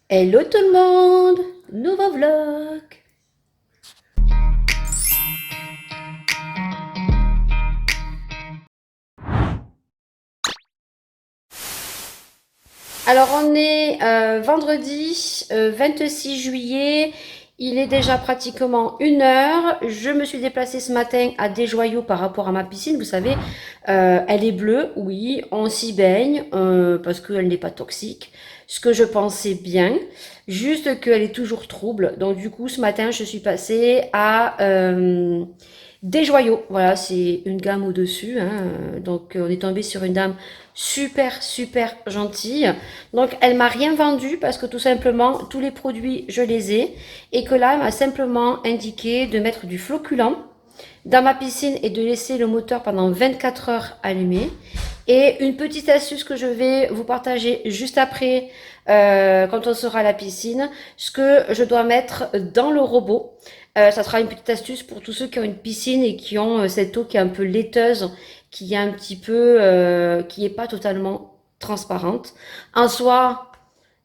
Hello tout le monde! Nouveau vlog! Alors on est vendredi 26 juillet, il est déjà pratiquement 1 heure. Je me suis déplacée ce matin à Desjoyaux par rapport à ma piscine. Vous savez, elle est bleue, oui, on s'y baigne parce qu'elle n'est pas toxique. Ce que je pensais bien, juste qu'elle est toujours trouble. Donc du coup ce matin je suis passée à Desjoyaux. Voilà, c'est une gamme au-dessus, hein. Donc on est tombé sur une dame super gentille. Donc elle m'a rien vendu parce que tout simplement tous les produits je les ai et que là elle m'a simplement indiqué de mettre du floculant dans ma piscine et de laisser le moteur pendant 24 heures allumé. Et une petite astuce que je vais vous partager juste après, quand on sera à la piscine, ce que je dois mettre dans le robot. Ça sera une petite astuce pour tous ceux qui ont une piscine et qui ont cette eau qui est un peu laiteuse, qui est un petit peu, qui est pas totalement transparente. En soi,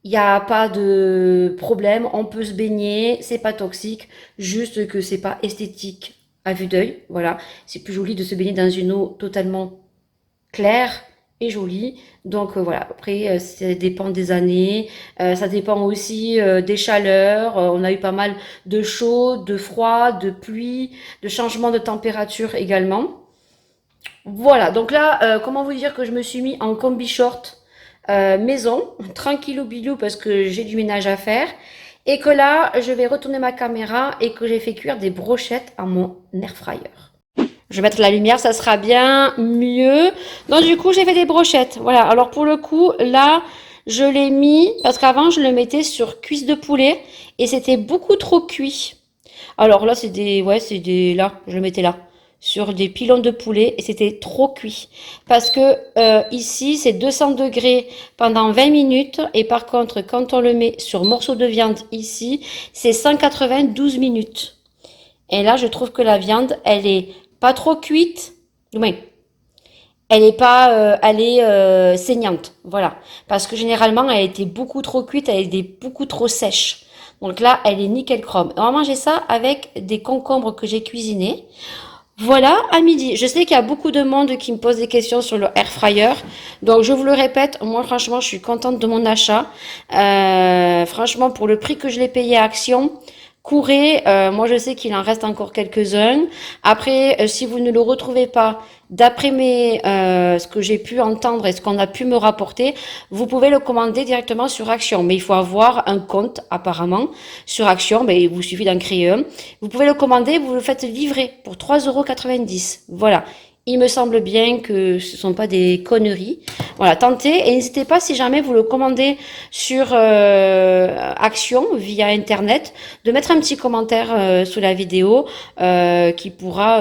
il n'y a pas de problème, on peut se baigner, c'est pas toxique, juste que c'est pas esthétique à vue d'œil. Voilà, c'est plus joli de se baigner dans une eau totalement claire et jolie. Donc voilà, après ça dépend des années, ça dépend aussi des chaleurs. On a eu pas mal de chaud, de froid, de pluie, de changement de température également. Voilà, donc là, comment vous dire que je me suis mis en combi short maison, tranquillou bilou parce que j'ai du ménage à faire. Et que là, je vais retourner ma caméra et que j'ai fait cuire des brochettes à mon air fryer. Je vais mettre la lumière, ça sera bien mieux. Donc du coup, j'ai fait des brochettes. Voilà, alors pour le coup, là, je l'ai mis, parce qu'avant, je le mettais sur cuisse de poulet et c'était beaucoup trop cuit. Alors là, là, je le mettais là, sur des pilons de poulet et c'était trop cuit. Parce que ici, c'est 200 degrés pendant 20 minutes et par contre, quand on le met sur morceau de viande ici, c'est 192 minutes. Et là, je trouve que la viande, elle est pas trop cuite, oui, elle est pas, elle est saignante, voilà. Parce que généralement, elle était beaucoup trop cuite, elle était beaucoup trop sèche. Donc là, elle est nickel chrome. On va manger ça avec des concombres que j'ai cuisinés. Voilà, à midi. Je sais qu'il y a beaucoup de monde qui me pose des questions sur le air fryer. Donc, je vous le répète, moi, franchement, je suis contente de mon achat. Franchement, pour le prix que je l'ai payé à Action, courez. Moi, je sais qu'il en reste encore quelques-uns. Après, si vous ne le retrouvez pas, d'après ce que j'ai pu entendre et ce qu'on a pu me rapporter, vous pouvez le commander directement sur Action. Mais il faut avoir un compte, apparemment, sur Action. Mais il vous suffit d'en créer un. Vous pouvez le commander, vous le faites livrer pour 3,90 €. Voilà. Il me semble bien que ce ne sont pas des conneries. Voilà, tentez et n'hésitez pas si jamais vous le commandez sur Action via Internet, de mettre un petit commentaire sous la vidéo qui pourra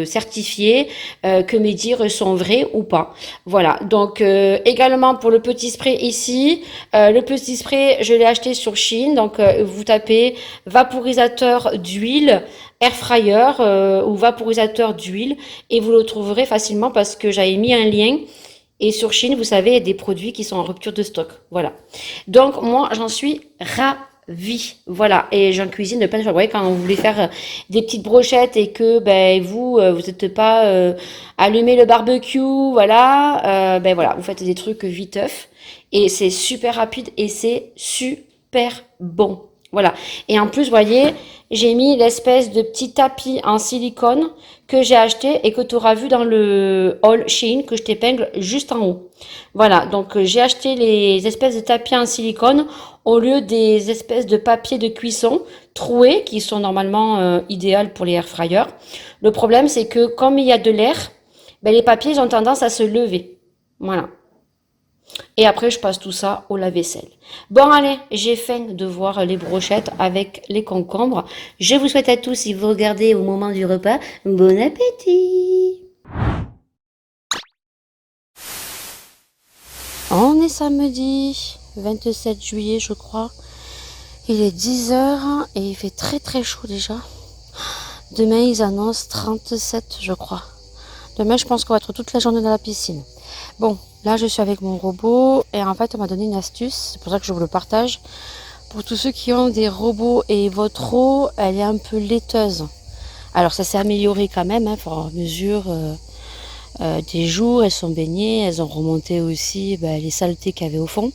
certifier que mes dires sont vrais ou pas. Voilà, donc également pour le petit spray ici, le petit spray je l'ai acheté sur Chine, donc vous tapez vaporisateur d'huile air fryer ou vaporisateur d'huile et vous le trouverez facilement parce que j'avais mis un lien et sur Chine, vous savez, il y a des produits qui sont en rupture de stock. Voilà. Donc moi, j'en suis ravie. Voilà. Et j'en cuisine de plein de choses. Vous voyez, quand vous voulez faire des petites brochettes et que ben vous n'êtes pas allumé le barbecue, voilà, ben voilà, vous faites des trucs viteuf et c'est super rapide et c'est super bon. Voilà. Et en plus, vous voyez, j'ai mis l'espèce de petit tapis en silicone que j'ai acheté et que tu auras vu dans le haul Shein que je t'épingle juste en haut. Voilà, donc j'ai acheté les espèces de tapis en silicone au lieu des espèces de papier de cuisson troués qui sont normalement idéales pour les air fryers. Le problème, c'est que comme il y a de l'air, ben, les papiers ils ont tendance à se lever. Voilà. Et après, je passe tout ça au lave-vaisselle. Bon, allez, j'ai faim de voir les brochettes avec les concombres. Je vous souhaite à tous, si vous regardez au moment du repas, bon appétit! On est samedi 27 juillet, je crois. Il est 10 heures et il fait très chaud déjà. Demain, ils annoncent 37, je crois. Demain, je pense qu'on va être toute la journée dans la piscine. Bon, là je suis avec mon robot et en fait on m'a donné une astuce, c'est pour ça que je vous le partage. Pour tous ceux qui ont des robots et votre eau, elle est un peu laiteuse. Alors ça s'est amélioré quand même, hein, au fur et à mesure des jours, elles sont baignées, elles ont remonté aussi les saletés qu'il y avait au fond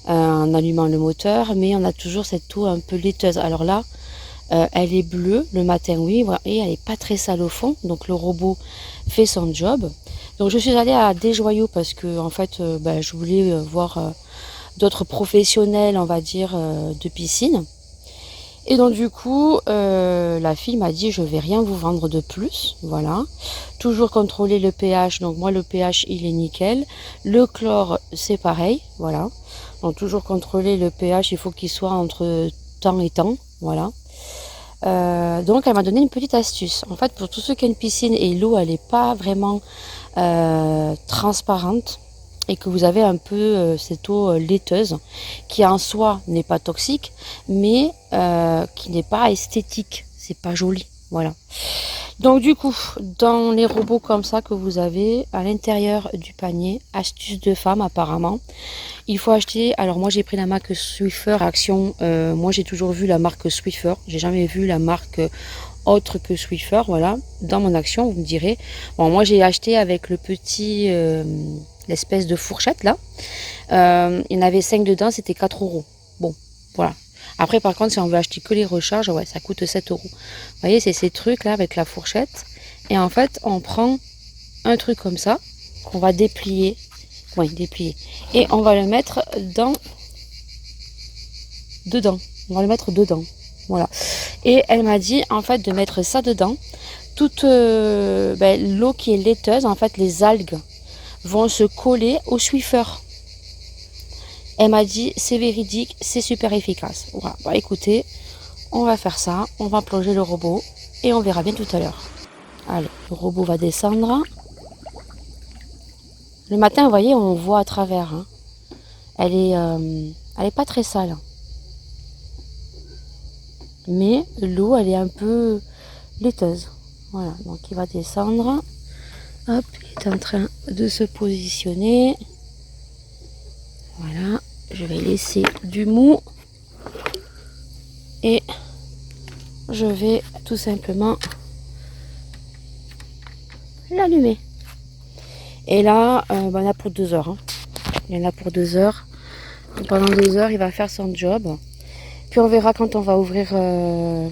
en allumant le moteur, mais on a toujours cette eau un peu laiteuse. Alors là, elle est bleue le matin, oui, voilà, et elle n'est pas très sale au fond, donc le robot fait son job. Donc je suis allée à Desjoyaux parce que en fait, je voulais voir d'autres professionnels, on va dire, de piscine. Et donc du coup, la fille m'a dit je vais rien vous vendre de plus, voilà. Toujours contrôler le pH, donc moi le pH il est nickel. Le chlore c'est pareil, voilà. Donc toujours contrôler le pH, il faut qu'il soit entre temps et temps, voilà. Donc elle m'a donné une petite astuce. En fait pour tous ceux qui ont une piscine et l'eau elle n'est pas vraiment transparente, et que vous avez un peu cette eau laiteuse qui en soi n'est pas toxique mais qui n'est pas esthétique, c'est pas joli, voilà. Donc du coup dans les robots comme ça que vous avez à l'intérieur du panier, astuce de femme apparemment, il faut acheter, alors moi j'ai pris la marque Swiffer Action, moi j'ai toujours vu la marque Swiffer, j'ai jamais vu la marque autre que Swiffer, voilà. Dans mon action vous me direz, bon moi j'ai acheté avec le petit l'espèce de fourchette là, il y en avait 5 dedans, c'était 4 euros. Bon, voilà. Après par contre si on veut acheter que les recharges, ouais ça coûte 7 euros. Vous voyez c'est ces trucs là avec la fourchette, et en fait on prend un truc comme ça qu'on va déplier, ouais déplier, et on va le mettre dedans, on va le mettre dedans, voilà. Et elle m'a dit en fait de mettre ça dedans, toute l'eau qui est laiteuse, en fait les algues vont se coller au Swiffer. Elle m'a dit c'est véridique, c'est super efficace. Voilà, bah écoutez, on va faire ça, on va plonger le robot et on verra bien tout à l'heure. Allez, le robot va descendre. Le matin, vous voyez, on voit à travers, hein. Elle est pas très sale. Mais l'eau, elle est un peu laiteuse. Voilà, donc il va descendre. Hop, il est en train de se positionner. Voilà, je vais laisser du mou. Et je vais tout simplement l'allumer. Et là, il y en a pour 2 heures. Hein. Il y en a pour 2 heures. Et pendant 2 heures, il va faire son job. Puis on verra quand on va ouvrir ce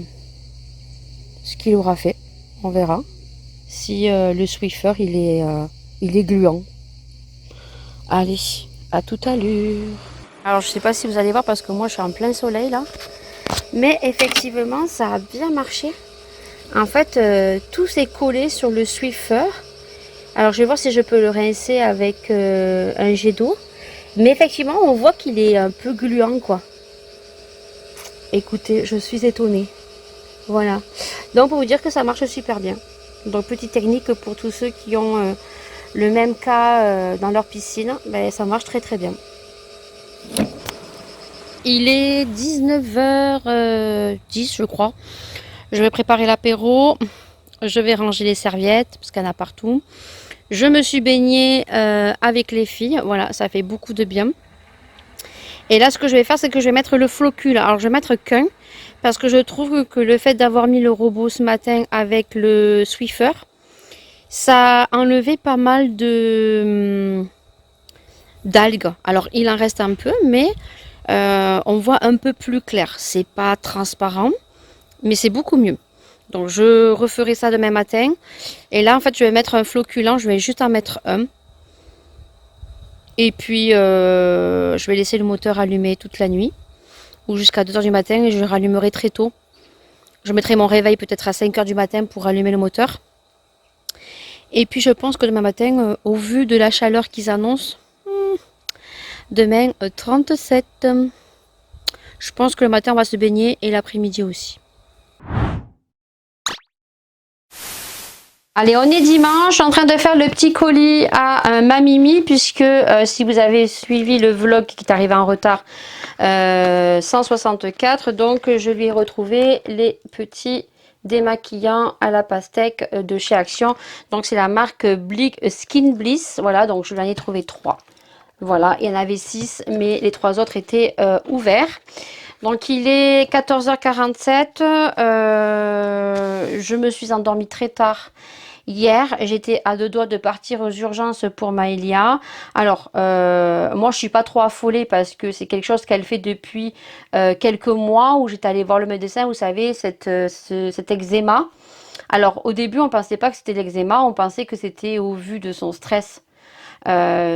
qu'il aura fait. On verra si le Swiffer il est gluant. Allez, à tout à l'heure. Alors je sais pas si vous allez voir parce que moi je suis en plein soleil là. Mais effectivement ça a bien marché. En fait tout s'est collé sur le Swiffer. Alors je vais voir si je peux le rincer avec un jet d'eau. Mais effectivement on voit qu'il est un peu gluant quoi. Écoutez, je suis étonnée. Voilà. Donc pour vous dire que ça marche super bien. Donc petite technique pour tous ceux qui ont le même cas dans leur piscine. Ben, ça marche très très bien. Il est 19h10 je crois. Je vais préparer l'apéro. Je vais ranger les serviettes parce qu'il y en a partout. Je me suis baignée avec les filles. Voilà, ça fait beaucoup de bien. Et là, ce que je vais faire, c'est que je vais mettre le flocule. Alors, je vais mettre qu'un. Parce que je trouve que le fait d'avoir mis le robot ce matin avec le Swiffer, ça a enlevé pas mal d'algues. Alors, il en reste un peu, mais on voit un peu plus clair. C'est pas transparent, mais c'est beaucoup mieux. Donc, je referai ça demain matin. Et là, en fait, je vais mettre un floculant. Je vais juste en mettre un. Et puis, je vais laisser le moteur allumé toute la nuit. Ou jusqu'à 2 h du matin. Et je le rallumerai très tôt. Je mettrai mon réveil peut-être à 5 h du matin pour allumer le moteur. Et puis, je pense que demain matin, au vu de la chaleur qu'ils annoncent, demain, 37. Je pense que le matin, on va se baigner et l'après-midi aussi. Allez, on est dimanche, je suis en train de faire le petit colis à ma Mimi, puisque si vous avez suivi le vlog qui est arrivé en retard, 164, donc je lui ai retrouvé les petits démaquillant à la pastèque de chez Action. Donc c'est la marque Skin Bliss. Voilà, donc je l'en ai trouvé 3. Voilà, il y en avait 6, mais les 3 autres étaient ouverts. Donc il est 14h47. Je me suis endormie très tard hier. J'étais à 2 doigts de partir aux urgences pour Maëlia. Alors, moi je suis pas trop affolée parce que c'est quelque chose qu'elle fait depuis quelques mois où j'étais allée voir le médecin. Vous savez, cet eczéma. Alors au début on pensait pas que c'était l'eczéma, on pensait que c'était au vu de son stress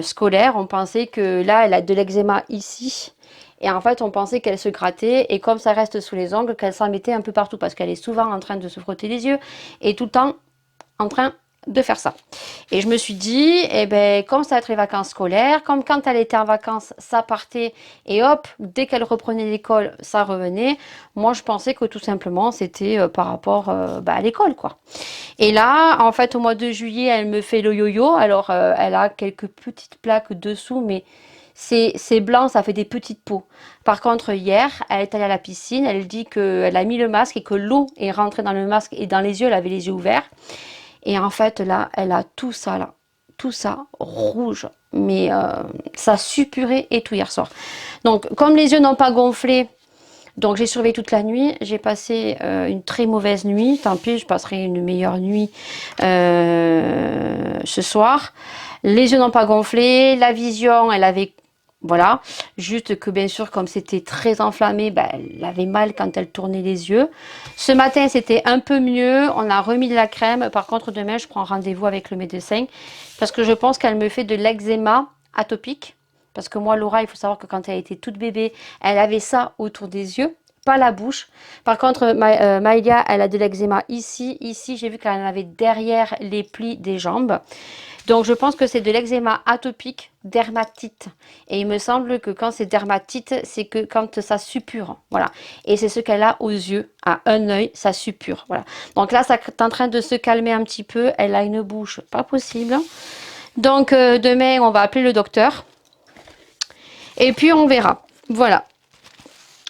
scolaire. On pensait que là elle a de l'eczéma ici. Et en fait, on pensait qu'elle se grattait et comme ça reste sous les ongles, qu'elle s'en mettait un peu partout parce qu'elle est souvent en train de se frotter les yeux et tout le temps en train de faire ça. Et je me suis dit, eh ben, comme ça va être les vacances scolaires, comme quand elle était en vacances, ça partait et hop, dès qu'elle reprenait l'école, ça revenait. Moi, je pensais que tout simplement, c'était par rapport à l'école, quoi. Et là, en fait, au mois de juillet, elle me fait le yo-yo. Alors, elle a quelques petites plaques dessous, mais c'est blanc, ça fait des petites peaux. Par contre, hier, elle est allée à la piscine, elle dit qu'elle a mis le masque et que l'eau est rentrée dans le masque et dans les yeux, elle avait les yeux ouverts. Et en fait, là, elle a tout ça, là. Tout ça, rouge. Mais ça suppurait et tout hier soir. Donc, comme les yeux n'ont pas gonflé, donc j'ai surveillé toute la nuit. J'ai passé une très mauvaise nuit. Tant pis, je passerai une meilleure nuit ce soir. Les yeux n'ont pas gonflé. La vision, elle avait... Voilà, juste que bien sûr, comme c'était très enflammé, ben, elle avait mal quand elle tournait les yeux. Ce matin, c'était un peu mieux. On a remis de la crème. Par contre, demain, je prends rendez-vous avec le médecin parce que je pense qu'elle me fait de l'eczéma atopique. Parce que moi, Laura, il faut savoir que quand elle était toute bébé, elle avait ça autour des yeux, pas la bouche. Par contre, Maïlia, elle a de l'eczéma ici. Ici, j'ai vu qu'elle en avait derrière les plis des jambes. Donc, je pense que c'est de l'eczéma atopique, dermatite. Et il me semble que quand c'est dermatite, c'est que quand ça suppure. Voilà. Et c'est ce qu'elle a aux yeux, à un œil, ça suppure. Voilà. Donc là, ça est en train de se calmer un petit peu. Elle a une bouche pas possible. Donc, demain, on va appeler le docteur. Et puis, on verra. Voilà.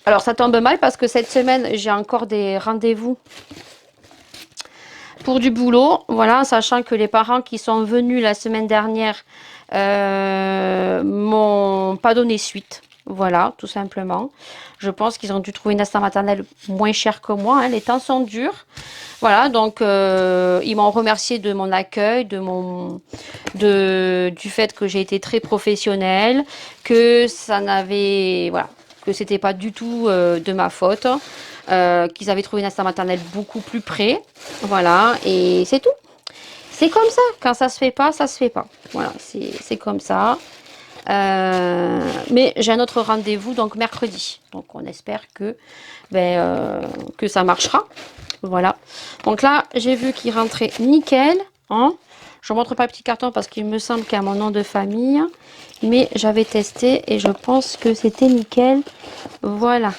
Alors, ça tombe mal parce que cette semaine, j'ai encore des rendez-vous pour du boulot, voilà, sachant que les parents qui sont venus la semaine dernière m'ont pas donné suite. Voilà, tout simplement. Je pense qu'ils ont dû trouver une assistante maternelle moins chère que moi. Hein. Les temps sont durs. Voilà, donc ils m'ont remercié de mon accueil, du fait que j'ai été très professionnelle, que ça n'avait, voilà, que c'était pas du tout de ma faute. Qu'ils avaient trouvé une assistante maternelle beaucoup plus près. Voilà, et c'est tout. C'est comme ça. Quand ça se fait pas, ça se fait pas. Voilà, c'est comme ça. Mais j'ai un autre rendez-vous, donc mercredi. Donc on espère que ça marchera. Voilà. Donc là, j'ai vu qu'il rentrait nickel. Hein. Je ne montre pas le petit carton parce qu'il me semble qu'il y a mon nom de famille. Mais j'avais testé et je pense que c'était nickel. Voilà.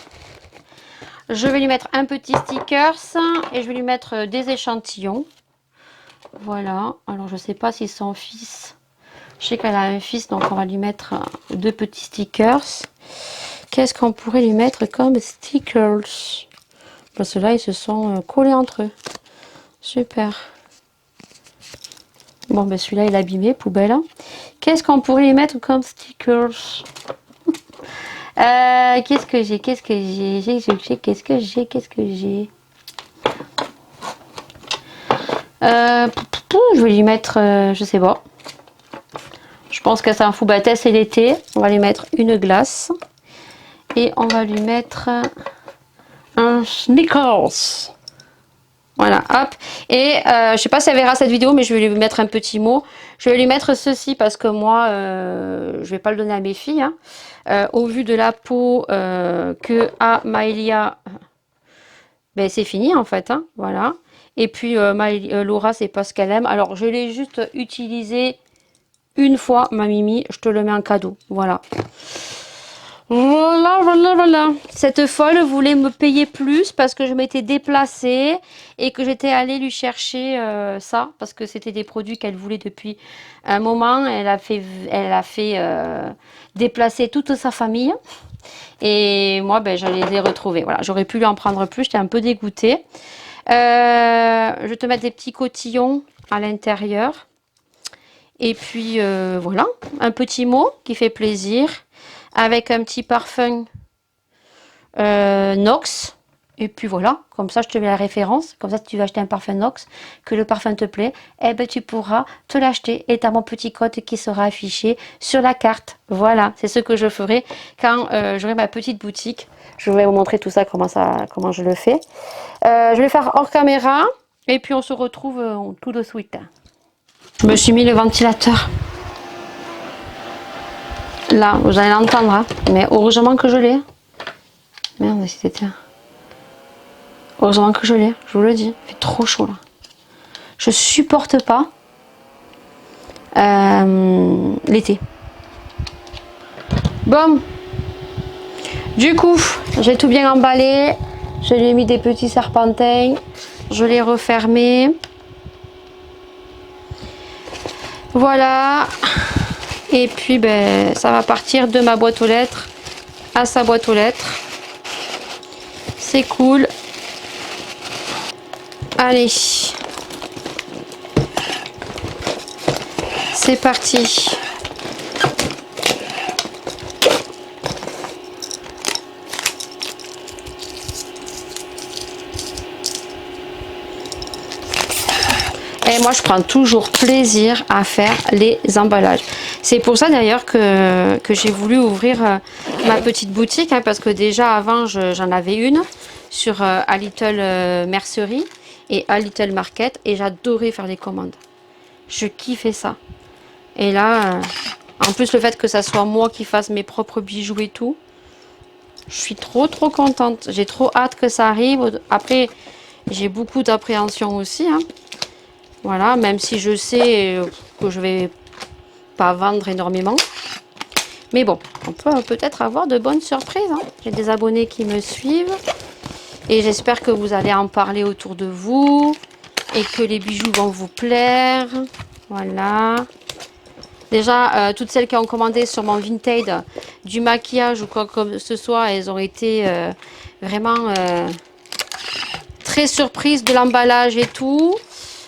Je vais lui mettre un petit stickers et je vais lui mettre des échantillons. Voilà. Alors, je ne sais pas si son fils... Je sais qu'elle a un fils, donc on va lui mettre 2 petits stickers. Qu'est-ce qu'on pourrait lui mettre comme stickers? Parce que là, ils se sont collés entre eux. Super. Bon, ben celui-là, il est abîmé, poubelle. Qu'est-ce qu'on pourrait lui mettre comme stickers? Qu'est-ce que j'ai? Qu'est-ce que j'ai? Qu'est-ce que j'ai? Qu'est-ce que j'ai? Je vais lui mettre, je sais pas. Je pense que c'est un foubaté, c'est l'été. On va lui mettre une glace. Et on va lui mettre un Snickers. Voilà, hop. Et je sais pas si elle verra cette vidéo, mais je vais lui mettre un petit mot. Je vais lui mettre ceci parce que moi, je vais pas le donner à mes filles. Hein. Au vu de la peau que a Maëlia, ben, c'est fini en fait. Hein, voilà. Et puis Laura, c'est pas ce qu'elle aime. Alors, je l'ai juste utilisé une fois, ma Mimi. Je te le mets en cadeau. Voilà. Voilà. Cette folle voulait me payer plus parce que je m'étais déplacée et que j'étais allée lui chercher ça parce que c'était des produits qu'elle voulait depuis un moment. Elle a fait déplacer toute sa famille et moi, ben, je les ai retrouvés. Voilà, j'aurais pu lui en prendre plus. J'étais un peu dégoûtée. Je vais te mettre des petits cotillons à l'intérieur. Et puis voilà, un petit mot qui fait plaisir. Avec un petit parfum Nox. Et puis voilà, comme ça je te mets la référence. Comme ça, si tu veux acheter un parfum Nox, que le parfum te plaît, eh ben tu pourras te l'acheter. Et tu as mon petit code qui sera affiché sur la carte. Voilà, c'est ce que je ferai quand j'aurai ma petite boutique. Je vais vous montrer tout ça, comment je le fais. Je vais faire hors caméra. Et puis on se retrouve tout de suite. Je me suis mis le ventilateur. Là, vous allez l'entendre, hein. Mais heureusement que je l'ai. Merde, c'était... Heureusement que je l'ai, je vous le dis. Il fait trop chaud là. Je supporte pas l'été. Bon. Du coup, j'ai tout bien emballé. Je lui ai mis des petits serpentins. Je l'ai refermé. Voilà. Et puis, ben, ça va partir de ma boîte aux lettres à sa boîte aux lettres. C'est cool. Allez. C'est parti. Et moi, je prends toujours plaisir à faire les emballages. C'est pour ça d'ailleurs que j'ai voulu ouvrir ma petite boutique. Hein, parce que déjà avant, j'en avais une sur A Little Mercerie et A Little Market. Et j'adorais faire les commandes. Je kiffais ça. Et là, en plus le fait que ça soit moi qui fasse mes propres bijoux et tout. Je suis trop contente. J'ai trop hâte que ça arrive. Après, j'ai beaucoup d'appréhension aussi. Hein. Voilà, même si je sais que je vais pas vendre énormément. Mais bon, on peut peut-être avoir de bonnes surprises. Hein. J'ai des abonnés qui me suivent. Et j'espère que vous allez en parler autour de vous. Et que les bijoux vont vous plaire. Voilà. Déjà, toutes celles qui ont commandé sur mon Vinted du maquillage ou quoi que ce soit, elles ont été vraiment très surprises de l'emballage et tout.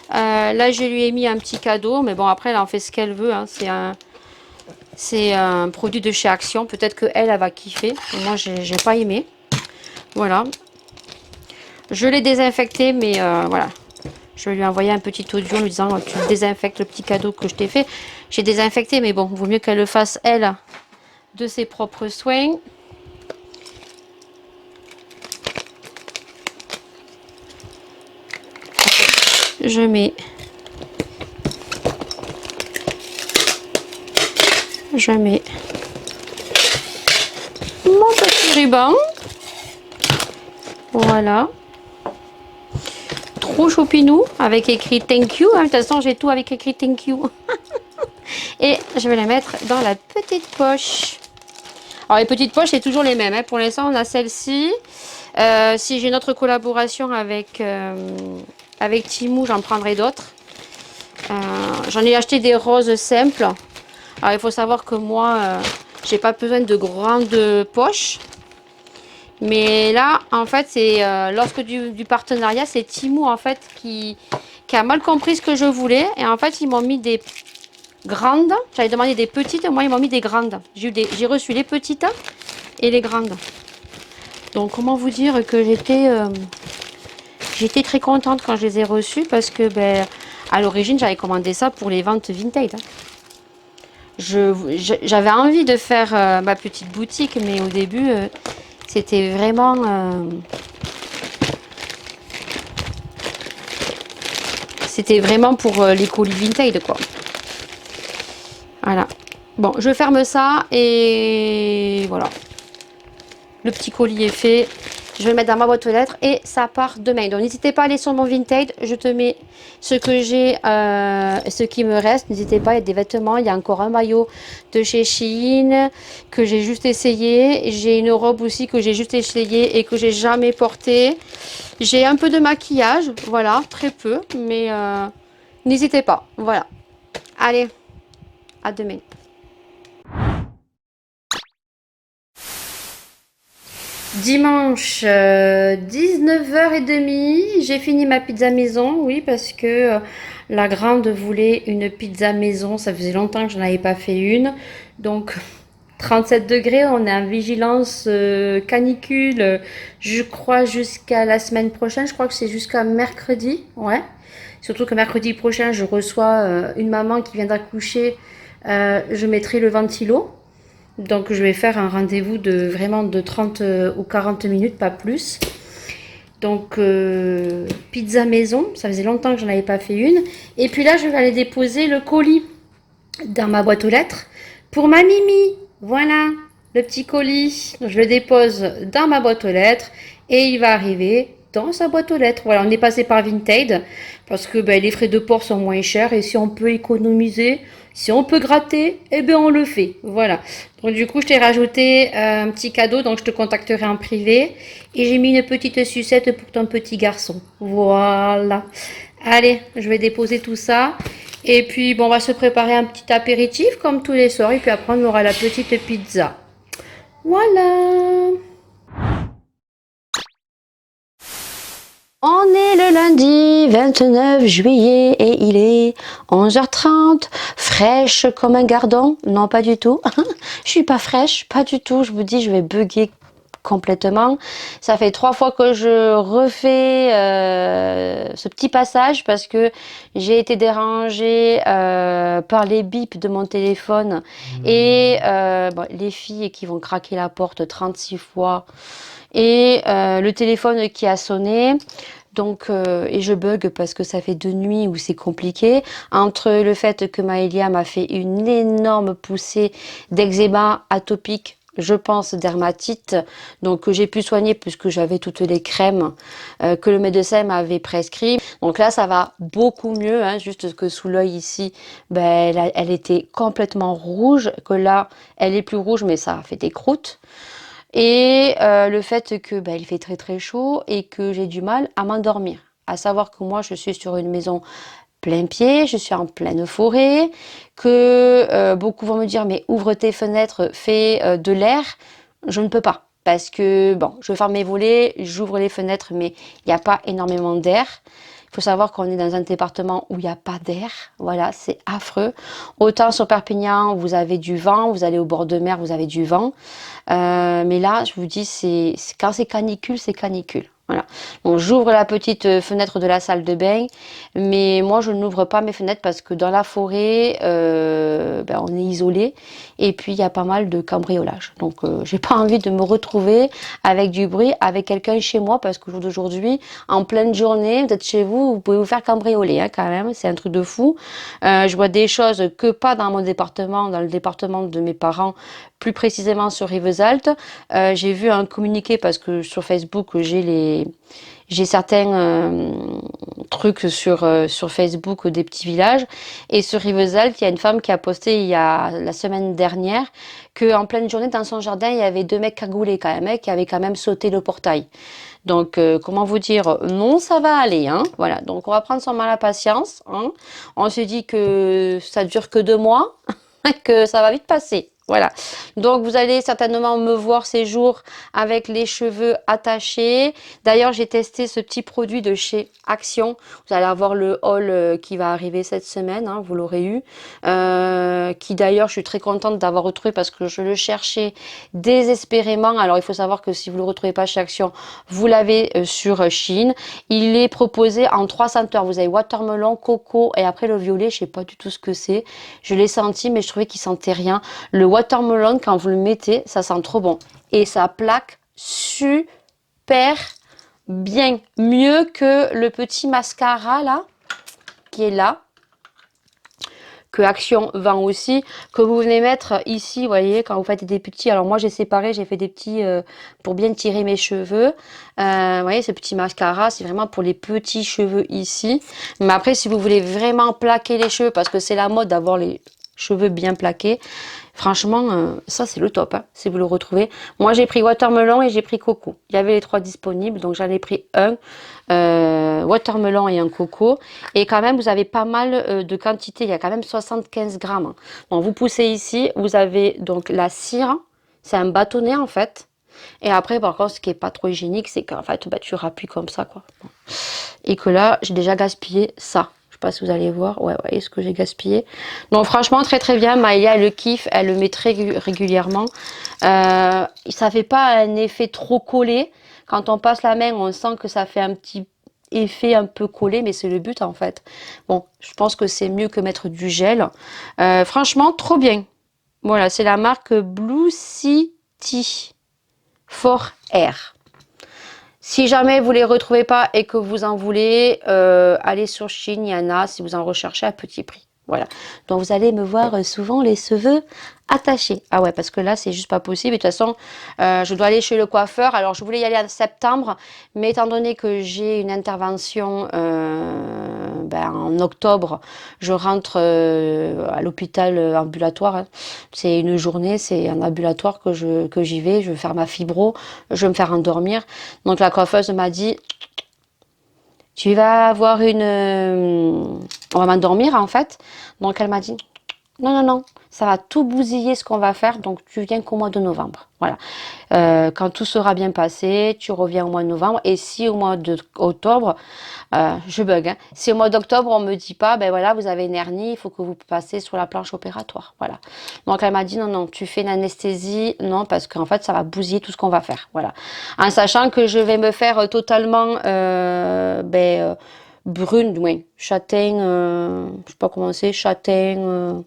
Là, je lui ai mis un petit cadeau, mais bon, après, elle en fait ce qu'elle veut. Hein. C'est un produit de chez Action. Peut-être qu'elle, elle va kiffer. Moi, j'ai pas aimé. Voilà. Je l'ai désinfecté, mais voilà. Je vais lui envoyer un petit audio en lui disant tu désinfectes le petit cadeau que je t'ai fait. J'ai désinfecté, mais bon, vaut mieux qu'elle le fasse, elle, de ses propres soins. Je mets mon petit ruban. Voilà. Trop choupinou avec écrit thank you. De toute façon, j'ai tout avec écrit thank you. Et je vais la mettre dans la petite poche. Alors, les petites poches, c'est toujours les mêmes. Hein. Pour l'instant, on a celle-ci. Si j'ai une autre collaboration avec Temu, j'en prendrai d'autres. J'en ai acheté des roses simples. Alors, il faut savoir que moi, j'ai pas besoin de grandes poches. Mais là, en fait, c'est lorsque du partenariat, c'est Temu en fait qui a mal compris ce que je voulais. Et en fait, ils m'ont mis des grandes. J'avais demandé des petites, moi ils m'ont mis des grandes. J'ai reçu les petites et les grandes. Donc comment vous dire que j'étais très contente quand je les ai reçues parce que ben, à l'origine, j'avais commandé ça pour les ventes Vinted. J'avais envie de faire ma petite boutique, mais au début... c'était vraiment... c'était vraiment pour les colis Vinted, quoi. Voilà. Bon, je ferme ça et voilà. Le petit colis est fait. Je vais le mettre dans ma boîte aux lettres et ça part demain. Donc n'hésitez pas à aller sur mon Vinted. Je te mets ce que j'ai, ce qui me reste. N'hésitez pas, il y a des vêtements. Il y a encore un maillot de chez Shein que j'ai juste essayé. J'ai une robe aussi que j'ai juste essayé et que j'ai jamais portée. J'ai un peu de maquillage, voilà, très peu. Mais n'hésitez pas, voilà. Allez, à demain. Dimanche, 19h30, j'ai fini ma pizza maison, oui, parce que la grande voulait une pizza maison. Ça faisait longtemps que je n'en avais pas fait une. Donc, 37 degrés, on est en vigilance canicule, je crois, jusqu'à la semaine prochaine. Je crois que c'est jusqu'à mercredi, ouais. Surtout que mercredi prochain, je reçois une maman qui vient d'accoucher. Je mettrai le ventilo. Donc je vais faire un rendez-vous de vraiment de 30 ou 40 minutes, pas plus. Donc pizza maison, ça faisait longtemps que je n'en avais pas fait une. Et puis là, je vais aller déposer le colis dans ma boîte aux lettres pour ma Mimi. Voilà, le petit colis. Je le dépose dans ma boîte aux lettres et il va arriver dans sa boîte aux lettres. Voilà, on est passé par Vinted parce que ben, les frais de port sont moins chers et si on peut économiser, si on peut gratter, eh bien on le fait. Voilà. Donc du coup, je t'ai rajouté un petit cadeau, donc je te contacterai en privé. Et j'ai mis une petite sucette pour ton petit garçon. Voilà. Allez, je vais déposer tout ça. Et puis, bon, on va se préparer un petit apéritif comme tous les soirs. Et puis après, on aura la petite pizza. Voilà. On est le lundi 29 juillet et il est 11h30, fraîche comme un gardon. Non, pas du tout. Je suis pas fraîche, pas du tout. Je vous dis, je vais bugger complètement. Ça fait 3 fois que je refais ce petit passage parce que j'ai été dérangée par les bips de mon téléphone et bon, les filles qui vont craquer la porte 36 fois et le téléphone qui a sonné. Donc, et je bug parce que ça fait 2 nuits où c'est compliqué. Entre le fait que Maëlia m'a fait une énorme poussée d'eczéma atopique, je pense dermatite, donc que j'ai pu soigner puisque j'avais toutes les crèmes que le médecin m'avait prescrit. Donc là, ça va beaucoup mieux, hein, juste que sous l'œil ici, ben, elle était complètement rouge, que là, elle est plus rouge, mais ça a fait des croûtes. Et le fait que ben, il fait très très chaud et que j'ai du mal à m'endormir. À savoir que moi, je suis sur une maison plein pied, je suis en pleine forêt, que beaucoup vont me dire mais ouvre tes fenêtres, fais de l'air. Je ne peux pas parce que bon, je ferme mes volets, j'ouvre les fenêtres, mais il n'y a pas énormément d'air. Il faut savoir qu'on est dans un département où il n'y a pas d'air. Voilà, c'est affreux. Autant sur Perpignan, vous avez du vent, vous allez au bord de mer, vous avez du vent. Mais là, je vous dis, quand c'est canicule, c'est canicule. Voilà. Donc j'ouvre la petite fenêtre de la salle de bain, mais moi je n'ouvre pas mes fenêtres parce que dans la forêt, ben, on est isolé et puis il y a pas mal de cambriolage. Donc j'ai pas envie de me retrouver avec du bruit, avec quelqu'un chez moi parce qu'au jour d'aujourd'hui, en pleine journée, vous êtes chez vous, vous pouvez vous faire cambrioler hein, quand même, c'est un truc de fou. Je vois des choses que pas dans mon département, dans le département de mes parents, plus précisément sur Rivesaltes. J'ai vu un communiqué parce que sur Facebook j'ai certains trucs sur Facebook des petits villages et sur Rivesaltes il y a une femme qui a posté il y a la semaine dernière que en pleine journée dans son jardin il y avait 2 mecs cagoulés quand même qui avaient quand même sauté le portail. Donc comment vous dire, non ça va aller hein. Voilà, donc on va prendre son mal à patience hein. On se dit que ça dure que 2 mois que ça va vite passer. Voilà, donc vous allez certainement me voir ces jours avec les cheveux attachés. D'ailleurs, j'ai testé ce petit produit de chez Action. Vous allez avoir le haul qui va arriver cette semaine, hein, vous l'aurez eu. Qui d'ailleurs, je suis très contente d'avoir retrouvé parce que je le cherchais désespérément. Alors, il faut savoir que si vous ne le retrouvez pas chez Action, vous l'avez sur Shein. Il est proposé en 3 senteurs. Vous avez watermelon, coco et après le violet. Je ne sais pas du tout ce que c'est. Je l'ai senti, mais je trouvais qu'il sentait rien. Le watermelon, quand vous le mettez, ça sent trop bon. Et ça plaque super bien. Mieux que le petit mascara là, qui est là, que Action vend aussi, que vous venez mettre ici, vous voyez, quand vous faites des petits. Alors moi j'ai séparé, j'ai fait des petits pour bien tirer mes cheveux. Vous voyez, ce petit mascara, c'est vraiment pour les petits cheveux ici. Mais après, si vous voulez vraiment plaquer les cheveux, parce que c'est la mode d'avoir les cheveux bien plaqués, franchement, ça c'est le top, hein, si vous le retrouvez. Moi j'ai pris watermelon et j'ai pris coco. Il y avait les 3 disponibles, donc j'en ai pris un, watermelon et un coco. Et quand même, vous avez pas mal de quantité, il y a quand même 75 grammes. Bon, vous poussez ici, vous avez donc la cire, c'est un bâtonnet en fait. Et après, par contre, ce qui est pas trop hygiénique, c'est qu'en fait, bah, tu rappuies comme ça, quoi. Et que là, j'ai déjà gaspillé ça. Je sais pas si vous allez voir. Ouais, ouais, ce que j'ai gaspillé. Donc, franchement, très très bien. Maïlia, elle le kiffe. Elle le met très régulièrement. Ça fait pas un effet trop collé. Quand on passe la main, on sent que ça fait un petit effet un peu collé, mais c'est le but en fait. Bon, je pense que c'est mieux que mettre du gel. Franchement, trop bien. Voilà, c'est la marque Blue City for Air. Si jamais vous ne les retrouvez pas et que vous en voulez, allez sur Chine, il y en a si vous en recherchez à petit prix. Voilà. Donc vous allez me voir souvent les cheveux attachés. Ah ouais, parce que là, c'est juste pas possible. Et de toute façon, je dois aller chez le coiffeur. Alors, je voulais y aller en septembre, mais étant donné que j'ai une intervention en octobre, je rentre à l'hôpital ambulatoire. Hein. C'est une journée, c'est un ambulatoire que j'y vais. Je vais faire ma fibro, je vais me faire endormir. Donc la coiffeuse m'a dit, tu vas avoir on va m'endormir en fait. Donc elle m'a dit, non, non, non, ça va tout bousiller ce qu'on va faire. Donc tu viens qu'au mois de novembre. Voilà. Quand tout sera bien passé, tu reviens au mois de novembre. Et si au mois d'octobre, je bug, hein, si au mois d'octobre on me dit pas, ben voilà, vous avez une hernie, il faut que vous passiez sur la planche opératoire. Voilà. Donc elle m'a dit non, non, tu fais une anesthésie, non, parce qu'en fait ça va bousiller tout ce qu'on va faire. Voilà. En sachant que je vais me faire totalement brune, oui, châtaigne, je sais pas comment c'est, châtaigne,